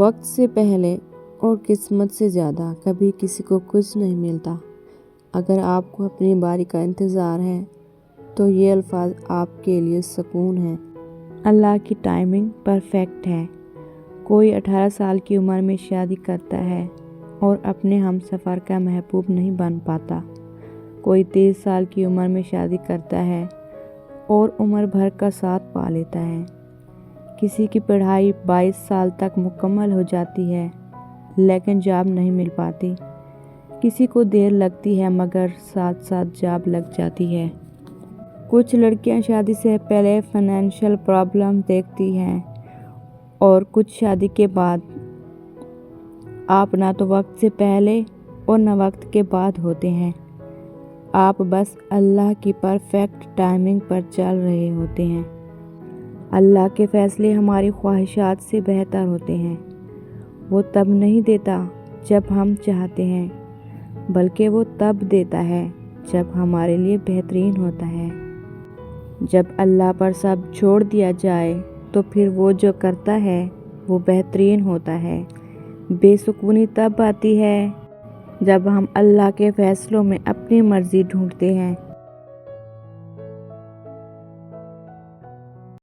وقت سے پہلے اور قسمت سے زیادہ کبھی کسی کو کچھ نہیں ملتا۔ اگر آپ کو اپنی باری کا انتظار ہے تو یہ الفاظ آپ کے لیے سکون ہیں۔ اللہ کی ٹائمنگ پرفیکٹ ہے۔ کوئی 18 سال کی عمر میں شادی کرتا ہے اور اپنے ہم سفر کا محبوب نہیں بن پاتا۔ کوئی 23 سال کی عمر میں شادی کرتا ہے اور عمر بھر کا ساتھ پا لیتا ہے۔ کسی کی پڑھائی 22 سال تک مکمل ہو جاتی ہے لیکن جاب نہیں مل پاتی۔ کسی کو دیر لگتی ہے مگر ساتھ ساتھ جاب لگ جاتی ہے۔ کچھ لڑکیاں شادی سے پہلے فائنینشیل پرابلم دیکھتی ہیں اور کچھ شادی کے بعد۔ آپ نہ تو وقت سے پہلے اور نہ وقت کے بعد ہوتے ہیں۔ آپ بس اللہ کی پرفیکٹ ٹائمنگ پر چل رہے ہوتے ہیں۔ اللہ کے فیصلے ہماری خواہشات سے بہتر ہوتے ہیں۔ وہ تب نہیں دیتا جب ہم چاہتے ہیں بلکہ وہ تب دیتا ہے جب ہمارے لیے بہترین ہوتا ہے۔ جب اللہ پر سب چھوڑ دیا جائے تو پھر وہ جو کرتا ہے وہ بہترین ہوتا ہے۔ بے سکونی تب آتی ہے جب ہم اللہ کے فیصلوں میں اپنی مرضی ڈھونڈتے ہیں۔